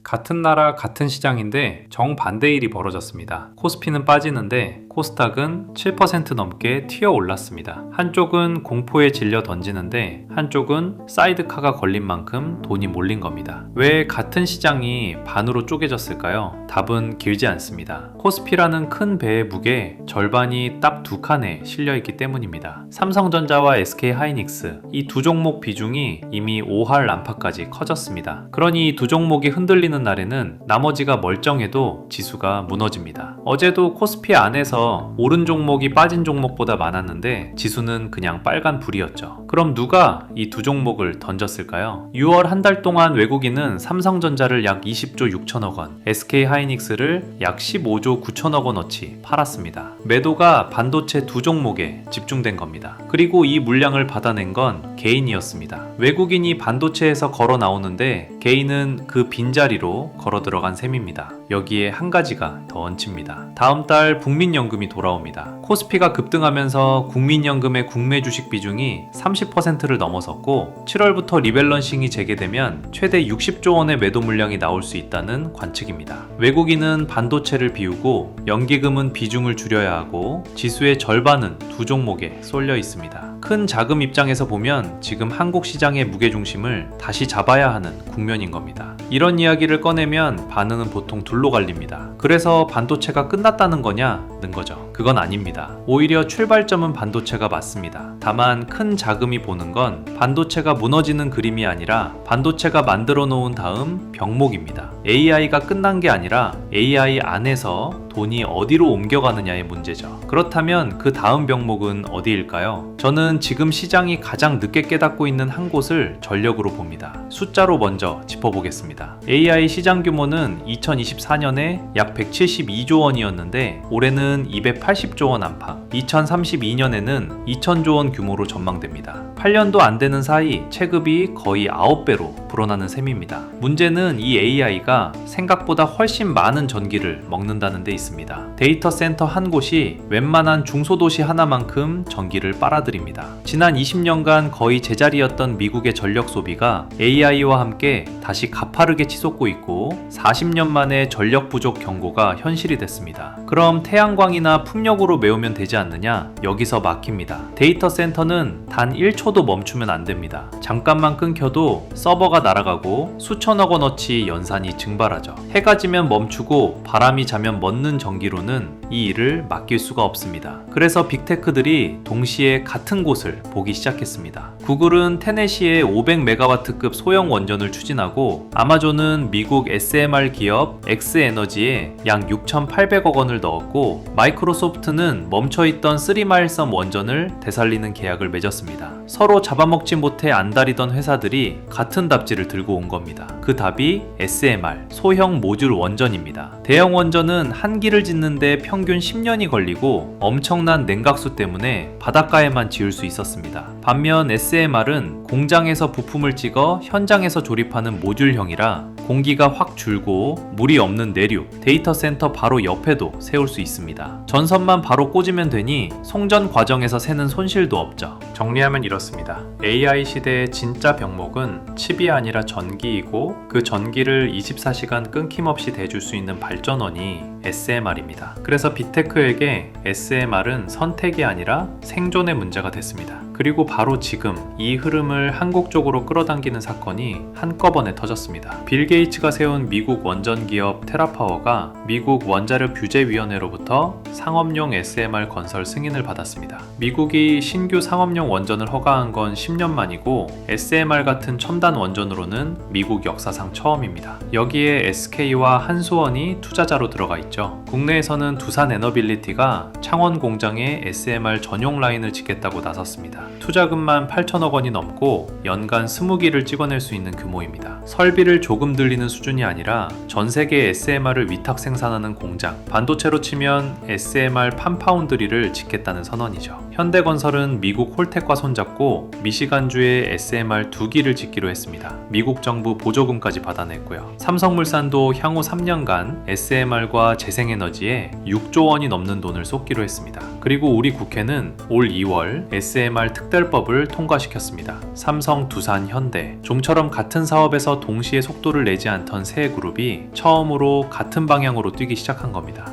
같은 나라 같은 시장인데 정반대 일이 벌어졌습니다. 코스피는 빠지는데 코스닥은 7% 넘게 튀어 올랐습니다. 한쪽은 공포에 질려 던지는데 한쪽은 사이드카가 걸린 만큼 돈이 몰린 겁니다. 왜 같은 시장이 반으로 쪼개졌을까요? 답은 길지 않습니다. 코스피라는 큰 배의 무게 절반이 딱 두 칸에 실려있기 때문입니다. 삼성전자와 SK하이닉스 이 두 종목 비중이 이미 5할 안팎까지 커졌습니다. 그러니 이 두 종목이 흔들리는 날에는 나머지가 멀쩡해도 지수가 무너집니다. 어제도 코스피 안에서 오른 종목이 빠진 종목보다 많았는데 지수는 그냥 빨간 불이었죠. 그럼 누가 이 두 종목을 던졌을까요? 6월 한 달 동안 외국인은 삼성전자를 약 20조 6천억 원, SK하이닉스를 약 15조 9천억 원어치 팔았습니다. 매도가 반도체 두 종목에 집중된 겁니다. 그리고 이 물량을 받아낸 건 개인이었습니다. 외국인이 반도체에서 걸어 나오는데 개인은 그 빈자리로 걸어 들어간 셈입니다. 여기에 한 가지가 더 얹힙니다. 다음 달 국민연금이 돌아옵니다. 코스피가 급등하면서 국민연금의 국내 주식 비중이 30%를 넘어섰고 7월부터 리밸런싱이 재개되면 최대 60조 원의 매도 물량이 나올 수 있다는 관측입니다. 외국인은 반도체를 비우고 연기금은 비중을 줄여야 하고 지수의 절반은 두 종목에 쏠려 있습니다. 큰 자금 입장에서 보면 지금 한국 시장의 무게중심을 다시 잡아야 하는 국면인 겁니다. 이런 이야기를 꺼내면 반응은 보통 둘로 갈립니다. 그래서 반도체가 끝났다는 거냐는 거죠. 그건 아닙니다. 오히려 출발점은 반도체가 맞습니다. 다만 큰 자금이 보는 건 반도체가 무너지는 그림이 아니라 반도체가 만들어 놓은 다음 병목입니다. AI가 끝난 게 아니라 AI 안에서 돈이 어디로 옮겨가느냐의 문제죠. 그렇다면 그 다음 병목은 어디일까요? 저는 지금 시장이 가장 늦게 깨닫고 있는 한 곳을 전력으로 봅니다. 숫자로 먼저 짚어보겠습니다. AI 시장 규모는 2024년에 약 172조 원이었는데 올해는 280조 원 안팎, 2032년에는 2000조 원 규모로 전망됩니다. 8년도 안 되는 사이 체급이 거의 9배로 불어나는 셈입니다. 문제는 이 AI가 생각보다 훨씬 많은 전기를 먹는다는 데 있습니다. 데이터 센터 한 곳이 웬만한 중소도시 하나만큼 전기를 빨아들입니다. 지난 20년간 거의 제자리였던 미국의 전력 소비가 AI와 함께 다시 가파르게 치솟고 있고 40년 만에 전력 부족 경고가 현실이 됐습니다. 그럼 태양광이나 풍력으로 메우면 되지 않느냐? 여기서 막힙니다. 데이터 센터는 단 1초도 멈추면 안 됩니다. 잠깐만 끊겨도 서버가 날아가고 수천억 원어치 연산이 증발하죠. 해가 지면 멈추고 바람이 자면 멎는 전기로는 이 일을 맡길 수가 없습니다. 그래서 빅테크들이 동시에 같은 곳을 보기 시작했습니다. 구글은 테네시에 500메가와트급 소형 원전을 추진하고 아마존은 미국 SMR 기업 엑스에너지에 약 6,800억 원을 넣었고 마이크로소프트는 멈춰있던 3마일섬 원전을 되살리는 계약을 맺었습니다. 서로 잡아먹지 못해 안달이던 회사들이 같은 답지를 들고 온 겁니다. 그 답이 SMR, 소형 모듈 원전입니다. 대형 원전은 한 기를 짓는데 평균 10년이 걸리고 엄청난 냉각수 때문에 바닷가에만 지을 수 있었습니다. 반면 SMR은 공장에서 부품을 찍어 현장에서 조립하는 모듈형이라 공기가 확 줄고 물이 없는 내륙, 데이터 센터 바로 옆에도 세울 수 있습니다. 전선만 바로 꽂으면 되니 송전 과정에서 새는 손실도 없죠. 정리하면 이렇습니다. AI 시대의 진짜 병목은 칩이 아니라 전기이고 그 전기를 24시간 끊김없이 대줄 수 있는 발전원이 SMR입니다. 그래서 빅테크에게 SMR은 선택이 아니라 생존의 문제가 됐습니다. 그리고 바로 지금 이 흐름을 한국 쪽으로 끌어당기는 사건이 한꺼번에 터졌습니다. 빌 게이츠가 세운 미국 원전 기업 테라파워가 미국 원자력 규제위원회로부터 상업용 SMR 건설 승인을 받았습니다. 미국이 신규 상업용 원전을 허가한 건 10년 만이고 SMR 같은 첨단 원전으로는 미국 역사상 처음입니다. 여기에 SK와 한수원이 투자자로 들어가 있죠. 국내에서는 두산에너빌리티가 창원 공장에 SMR 전용 라인을 짓겠다고 나섰습니다. 투자금만 8천억 원이 넘고 연간 20기를 찍어낼 수 있는 규모입니다. 설비를 조금 들리는 수준이 아니라 전 세계 SMR을 위탁 생산하는 공장, 반도체로 치면 SMR 팜파운드리를 짓겠다는 선언이죠. 현대건설은 미국 홀텍과 손잡고 미시간주에 SMR 2기를 짓기로 했습니다. 미국 정부 보조금까지 받아냈고요. 삼성물산도 향후 3년간 SMR과 재생에너지에 6조 원이 넘는 돈을 쏟기로 했습니다. 그리고 우리 국회는 올 2월 SMR 특별법을 통과시켰습니다. 삼성, 두산, 현대 좀처럼 같은 사업에서 동시에 속도를 내지 않던 세 그룹이 처음으로 같은 방향으로 뛰기 시작한 겁니다.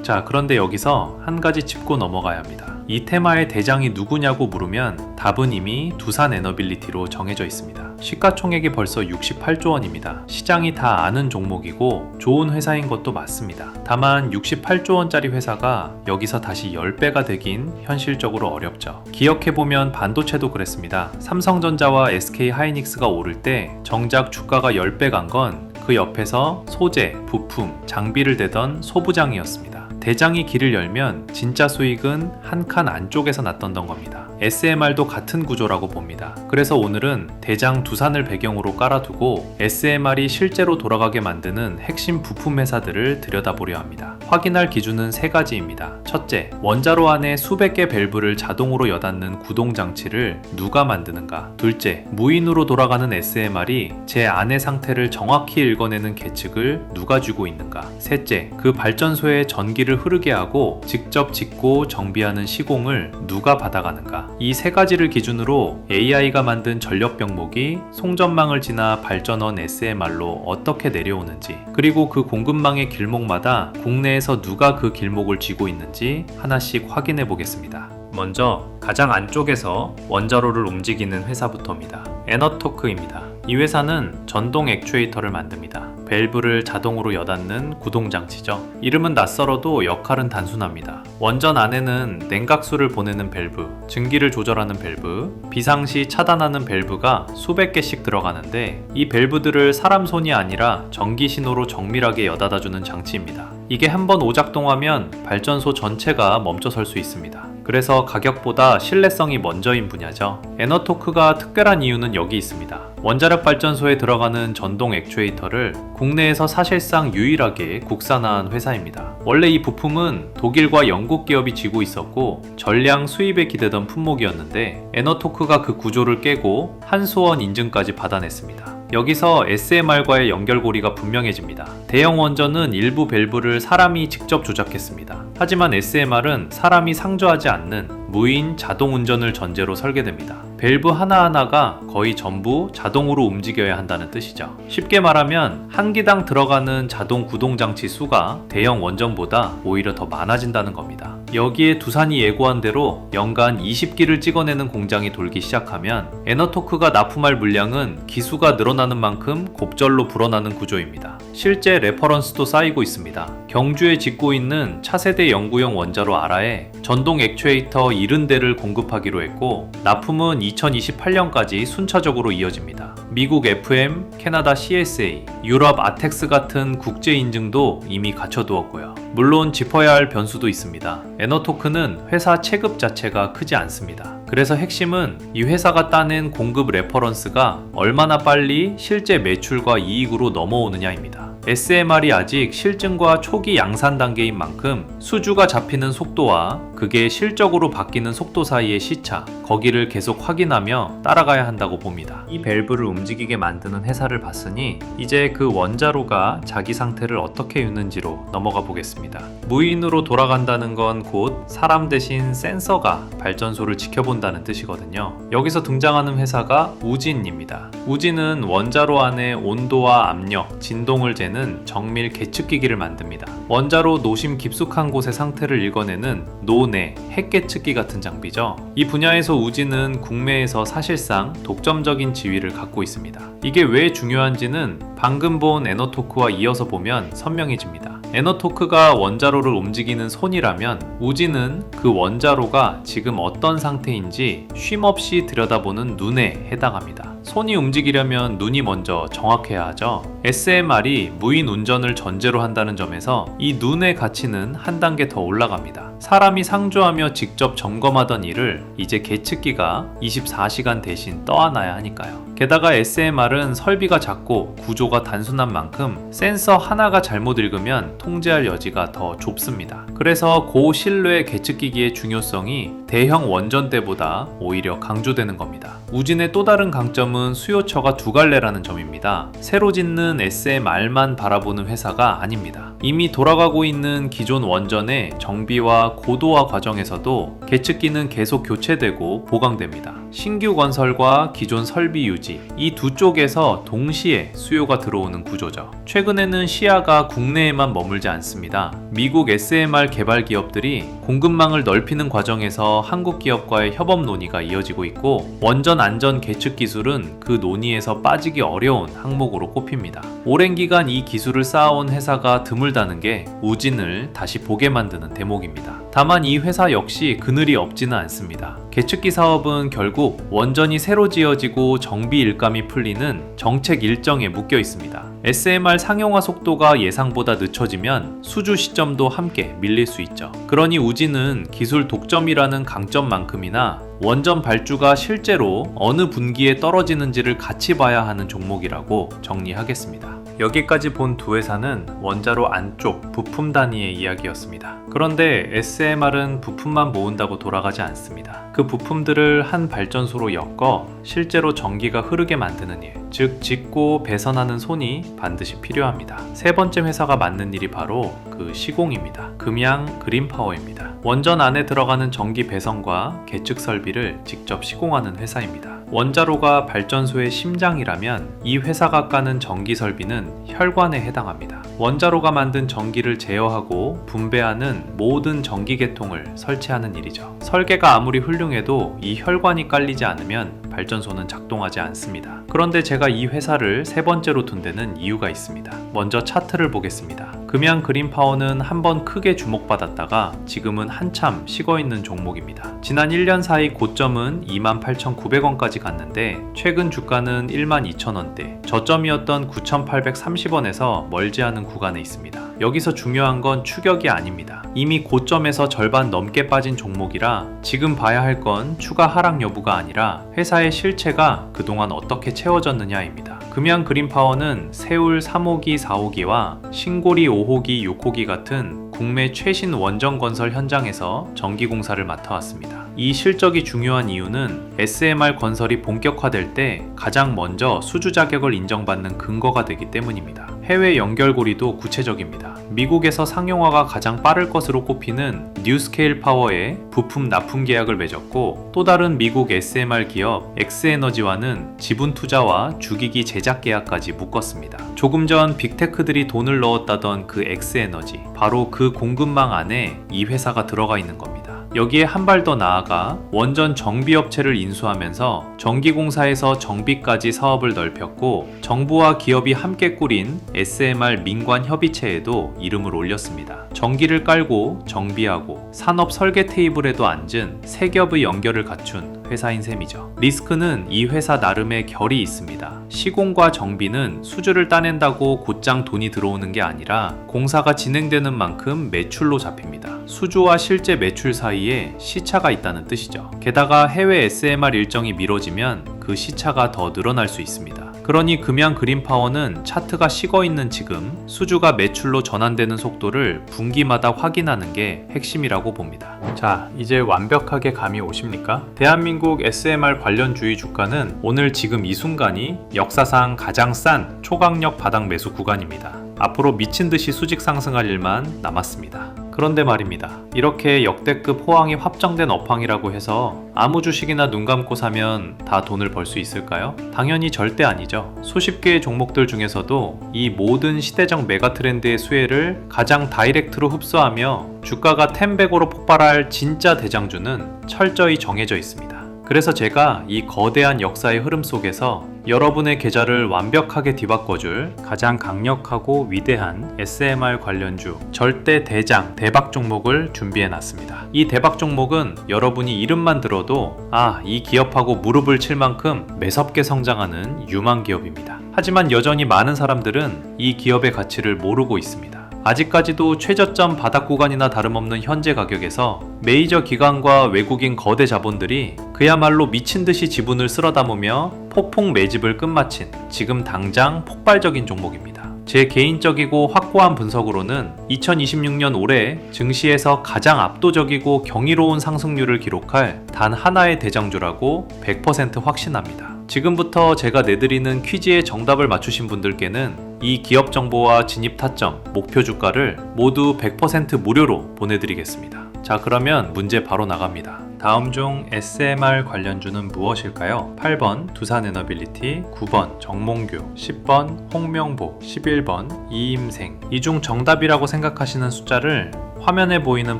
자, 그런데 여기서 한 가지 짚고 넘어가야 합니다. 이 테마의 대장이 누구냐고 물으면 답은 이미 두산 에너빌리티로 정해져 있습니다. 시가총액이 벌써 68조 원입니다. 시장이 다 아는 종목이고 좋은 회사인 것도 맞습니다. 다만 68조 원짜리 회사가 여기서 다시 10배가 되긴 현실적으로 어렵죠. 기억해보면 반도체도 그랬습니다. 삼성전자와 SK하이닉스가 오를 때 정작 주가가 10배 간 건 그 옆에서 소재, 부품, 장비를 대던 소부장이었습니다. 대장이 길을 열면 진짜 수익은 한 칸 안쪽에서 났던 겁니다. SMR도 같은 구조라고 봅니다. 그래서 오늘은 대장 두산을 배경으로 깔아두고 SMR이 실제로 돌아가게 만드는 핵심 부품 회사들을 들여다보려 합니다. 확인할 기준은 세 가지입니다. 첫째, 원자로 안에 수백 개 밸브를 자동으로 여닫는 구동장치를 누가 만드는가? 둘째, 무인으로 돌아가는 SMR이 제 안의 상태를 정확히 읽어내는 계측을 누가 쥐고 있는가? 셋째, 그 발전소에 전기를 흐르게 하고 직접 짓고 정비하는 시공을 누가 받아가는가? 이 세 가지를 기준으로 AI가 만든 전력 병목이 송전망을 지나 발전원 SMR로 어떻게 내려오는지, 그리고 그 공급망의 길목마다 국내에서 누가 그 길목을 쥐고 있는지 하나씩 확인해 보겠습니다. 먼저 가장 안쪽에서 원자로를 움직이는 회사부터입니다. 에너토크입니다. 이 회사는 전동 액추에이터를 만듭니다. 밸브를 자동으로 여닫는 구동장치죠. 이름은 낯설어도 역할은 단순합니다. 원전 안에는 냉각수를 보내는 밸브, 증기를 조절하는 밸브, 비상시 차단하는 밸브가 수백 개씩 들어가는데 이 밸브들을 사람 손이 아니라 전기 신호로 정밀하게 여닫아주는 장치입니다. 이게 한번 오작동하면 발전소 전체가 멈춰설 수 있습니다. 그래서 가격보다 신뢰성이 먼저인 분야죠. 에너토크가 특별한 이유는 여기 있습니다. 원자력 발전소에 들어가는 전동 액추에이터를 국내에서 사실상 유일하게 국산화한 회사입니다. 원래 이 부품은 독일과 영국 기업이 쥐고 있었고 전량 수입에 기대던 품목이었는데 에너토크가 그 구조를 깨고 한수원 인증까지 받아냈습니다. 여기서 SMR과의 연결고리가 분명해집니다. 대형 원전은 일부 밸브를 사람이 직접 조작했습니다. 하지만 SMR은 사람이 상주하지 않는 무인 자동 운전을 전제로 설계됩니다. 밸브 하나하나가 거의 전부 자동으로 움직여야 한다는 뜻이죠. 쉽게 말하면 한 기당 들어가는 자동 구동장치 수가 대형 원전보다 오히려 더 많아진다는 겁니다. 여기에 두산이 예고한 대로 연간 20기를 찍어내는 공장이 돌기 시작하면 에너토크가 납품할 물량은 기수가 늘어나는 만큼 곱절로 불어나는 구조입니다. 실제 레퍼런스도 쌓이고 있습니다. 경주에 짓고 있는 차세대 연구용 원자로 아라에 전동 액추에이터 70대를 공급하기로 했고 납품은 2028년까지 순차적으로 이어집니다. 미국 FM, 캐나다 CSA, 유럽 아텍스 같은 국제 인증도 이미 갖춰두었고요. 물론 짚어야 할 변수도 있습니다. 에너토크는 회사 체급 자체가 크지 않습니다. 그래서 핵심은 이 회사가 따낸 공급 레퍼런스가 얼마나 빨리 실제 매출과 이익으로 넘어오느냐입니다. SMR이 아직 실증과 초기 양산 단계인 만큼 수주가 잡히는 속도와 그게 실적으로 바뀌는 속도 사이의 시차, 거기를 계속 확인하며 따라가야 한다고 봅니다. 이 밸브를 움직이게 만드는 회사를 봤으니 이제 그 원자로가 자기 상태를 어떻게 유는지로 넘어가 보겠습니다. 무인으로 돌아간다는 건 곧 사람 대신 센서가 발전소를 지켜본다는 뜻이거든요. 여기서 등장하는 회사가 우진입니다. 우진은 원자로 안에 온도와 압력, 진동을 재는 정밀 계측기기를 만듭니다. 원자로 노심 깊숙한 곳의 상태를 읽어내는 노내, 핵계측기 같은 장비죠. 이 분야에서 우진은 국내에서 사실상 독점적인 지위를 갖고 있습니다. 이게 왜 중요한지는 방금 본 에너토크와 이어서 보면 선명해집니다. 에너토크가 원자로를 움직이는 손이라면 우진은 그 원자로가 지금 어떤 상태인지 쉼없이 들여다보는 눈에 해당합니다. 손이 움직이려면 눈이 먼저 정확해야 하죠. SMR이 무인 운전을 전제로 한다는 점에서 이 눈의 가치는 한 단계 더 올라갑니다. 사람이 상주하며 직접 점검하던 일을 이제 계측기가 24시간 대신 떠안아야 하니까요. 게다가 SMR은 설비가 작고 구조가 단순한 만큼 센서 하나가 잘못 읽으면 통제할 여지가 더 좁습니다. 그래서 고신뢰 계측기기의 중요성이 대형 원전대보다 오히려 강조되는 겁니다. 우진의 또 다른 강점은 수요처가 두 갈래라는 점입니다. 새로 짓는 SMR만 바라보는 회사가 아닙니다. 이미 돌아가고 있는 기존 원전의 정비와 고도화 과정에서도 계측기는 계속 교체되고 보강됩니다. 신규 건설과 기존 설비 유지, 이 두 쪽에서 동시에 수요가 들어오는 구조죠. 최근에는 시야가 국내에만 머물지 않습니다. 미국 SMR 개발 기업들이 공급망을 넓히는 과정에서 한국 기업과의 협업 논의가 이어지고 있고, 원전 안전 계측 기술은 그 논의에서 빠지기 어려운 항목으로 꼽힙니다. 오랜 기간 이 기술을 쌓아온 회사가 드물다는 게 우진을 다시 보게 만드는 대목입니다. 다만 이 회사 역시 그늘이 없지는 않습니다. 계측기 사업은 결국 원전이 새로 지어지고 정비 일감이 풀리는 정책 일정에 묶여 있습니다. SMR 상용화 속도가 예상보다 늦춰지면 수주 시점도 함께 밀릴 수 있죠. 그러니 우진은 기술 독점이라는 강점만큼이나 원전 발주가 실제로 어느 분기에 떨어지는지를 같이 봐야 하는 종목이라고 정리하겠습니다. 여기까지 본 두 회사는 원자로 안쪽 부품 단위의 이야기였습니다. 그런데 SMR은 부품만 모은다고 돌아가지 않습니다. 그 부품들을 한 발전소로 엮어 실제로 전기가 흐르게 만드는 일, 즉 짓고 배선하는 손이 반드시 필요합니다. 세 번째 회사가 맡는 일이 바로 그 시공입니다. 금양 그린파워입니다. 원전 안에 들어가는 전기 배선과 계측 설비를 직접 시공하는 회사입니다. 원자로가 발전소의 심장이라면 이 회사가 까는 전기 설비는 혈관에 해당합니다. 원자로가 만든 전기를 제어하고 분배하는 모든 전기 계통을 설치하는 일이죠. 설계가 아무리 훌륭해도 이 혈관이 깔리지 않으면 발전소는 작동하지 않습니다. 그런데 제가 이 회사를 세 번째로 둔 데는 이유가 있습니다. 먼저 차트를 보겠습니다. 금양 그린파워는 한번 크게 주목받았다가 지금은 한참 식어있는 종목입니다. 지난 1년 사이 고점은 28,900원까지 갔는데 최근 주가는 12,000원대, 저점이었던 9,830원에서 멀지 않은 구간에 있습니다. 여기서 중요한 건 추격이 아닙니다. 이미 고점에서 절반 넘게 빠진 종목이라 지금 봐야 할 건 추가 하락 여부가 아니라 회사의 실체가 그동안 어떻게 채워졌느냐입니다. 금양 그린파워는 세울 3호기, 4호기와 신고리 5호기, 6호기 같은 국내 최신 원전 건설 현장에서 전기 공사를 맡아왔습니다. 이 실적이 중요한 이유는 SMR 건설이 본격화될 때 가장 먼저 수주 자격을 인정받는 근거가 되기 때문입니다. 해외 연결고리도 구체적입니다. 미국에서 상용화가 가장 빠를 것으로 꼽히는 뉴스케일 파워에 부품 납품 계약을 맺었고, 또 다른 미국 SMR 기업 엑스에너지와는 지분 투자와 주기기 제작 계약까지 묶었습니다. 조금 전 빅테크들이 돈을 넣었다던 그 엑스에너지, 바로 그 공급망 안에 이 회사가 들어가 있는 겁니다. 여기에 한 발 더 나아가 원전 정비업체를 인수하면서 전기공사에서 정비까지 사업을 넓혔고, 정부와 기업이 함께 꾸린 SMR 민관협의체에도 이름을 올렸습니다. 전기를 깔고 정비하고 산업 설계 테이블에도 앉은 세 겹의 연결을 갖춘 회사인 셈이죠. 리스크는 이 회사 나름의 결이 있습니다. 시공과 정비는 수주를 따낸다고 곧장 돈이 들어오는 게 아니라 공사가 진행되는 만큼 매출로 잡힙니다. 수주와 실제 매출 사이에 시차가 있다는 뜻이죠. 게다가 해외 SMR 일정이 미뤄지면 그 시차가 더 늘어날 수 있습니다. 그러니 금양 그린파워는 차트가 식어있는 지금 수주가 매출로 전환되는 속도를 분기마다 확인하는 게 핵심이라고 봅니다. 자, 이제 완벽하게 감이 오십니까? 대한민국 SMR 관련주의 주가는 오늘 지금 이 순간이 역사상 가장 싼 초강력 바닥 매수 구간입니다. 앞으로 미친듯이 수직 상승할 일만 남았습니다. 그런데 말입니다. 이렇게 역대급 호황이 확정된 업황이라고 해서 아무 주식이나 눈 감고 사면 다 돈을 벌 수 있을까요? 당연히 절대 아니죠. 수십 개의 종목들 중에서도 이 모든 시대적 메가 트렌드의 수혜를 가장 다이렉트로 흡수하며 주가가 10배고로 폭발할 진짜 대장주는 철저히 정해져 있습니다. 그래서 제가 이 거대한 역사의 흐름 속에서 여러분의 계좌를 완벽하게 뒤바꿔줄 가장 강력하고 위대한 SMR 관련주 절대 대장 대박 종목을 준비해놨습니다. 이 대박 종목은 여러분이 이름만 들어도 이 기업하고 무릎을 칠 만큼 매섭게 성장하는 유망 기업입니다. 하지만 여전히 많은 사람들은 이 기업의 가치를 모르고 있습니다. 아직까지도 최저점 바닥 구간이나 다름없는 현재 가격에서 메이저 기관과 외국인 거대 자본들이 그야말로 미친듯이 지분을 쓸어 담으며 폭풍 매집을 끝마친 지금 당장 폭발적인 종목입니다. 제 개인적이고 확고한 분석으로는 2026년 올해 증시에서 가장 압도적이고 경이로운 상승률을 기록할 단 하나의 대장주라고 100% 확신합니다. 지금부터 제가 내드리는 퀴즈의 정답을 맞추신 분들께는 이 기업 정보와 진입 타점, 목표 주가를 모두 100% 무료로 보내드리겠습니다. 자, 그러면 문제 바로 나갑니다. 다음 중 SMR 관련주는 무엇일까요? 8번 두산에너빌리티, 9번 정몽규, 10번 홍명보, 11번 이임생. 이 중 정답이라고 생각하시는 숫자를 화면에 보이는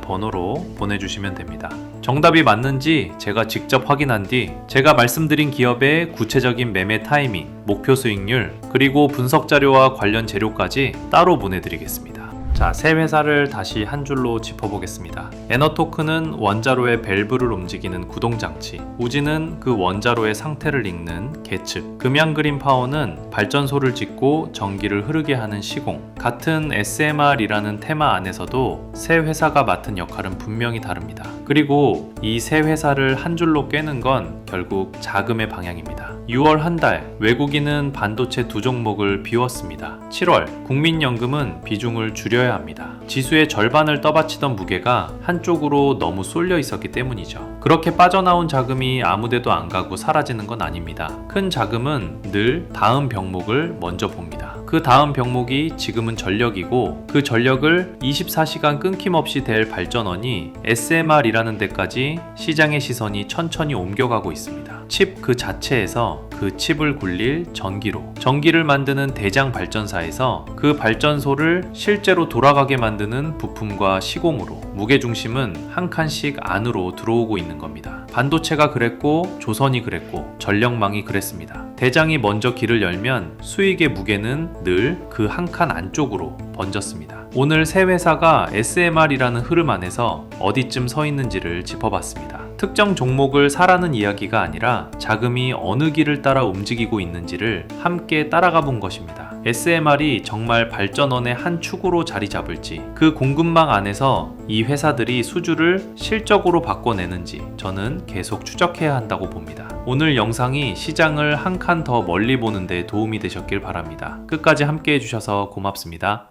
번호로 보내주시면 됩니다. 정답이 맞는지 제가 직접 확인한 뒤 제가 말씀드린 기업의 구체적인 매매 타이밍, 목표 수익률, 그리고 분석 자료와 관련 재료까지 따로 보내드리겠습니다. 자, 세 회사를 다시 한 줄로 짚어보겠습니다. 에너토크는 원자로의 밸브를 움직이는 구동장치, 우지는 그 원자로의 상태를 읽는 계측, 금양그린파워는 발전소를 짓고 전기를 흐르게 하는 시공. 같은 SMR이라는 테마 안에서도 세 회사가 맡은 역할은 분명히 다릅니다. 그리고 이 세 회사를 한 줄로 꿰는 건 결국 자금의 방향입니다. 6월 한 달 외국인은 반도체 두 종목을 비웠습니다. 7월 국민연금은 비중을 줄여야 합니다. 지수의 절반을 떠받치던 무게가 한쪽으로 너무 쏠려 있었기 때문이죠. 그렇게 빠져나온 자금이 아무데도 안 가고 사라지는 건 아닙니다. 큰 자금은 늘 다음 병목을 먼저 봅니다. 그 다음 병목이 지금은 전력이고 그 전력을 24시간 끊김없이 댈 발전원이 SMR이라는 데까지 시장의 시선이 천천히 옮겨가고 있습니다. 칩 그 자체에서 그 칩을 굴릴 전기로, 전기를 만드는 대장 발전사에서 그 발전소를 실제로 돌아가게 만드는 부품과 시공으로 무게중심은 한 칸씩 안으로 들어오고 있는 겁니다. 반도체가 그랬고 조선이 그랬고 전력망이 그랬습니다. 대장이 먼저 길을 열면 수익의 무게는 늘 그 한 칸 안쪽으로 번졌습니다. 오늘 세 회사가 SMR이라는 흐름 안에서 어디쯤 서 있는지를 짚어봤습니다. 특정 종목을 사라는 이야기가 아니라 자금이 어느 길을 따라 움직이고 있는지를 함께 따라가 본 것입니다. SMR이 정말 발전원의 한 축으로 자리 잡을지, 그 공급망 안에서 이 회사들이 수주를 실적으로 바꿔내는지 저는 계속 추적해야 한다고 봅니다. 오늘 영상이 시장을 한 칸 더 멀리 보는 데 도움이 되셨길 바랍니다. 끝까지 함께 해주셔서 고맙습니다.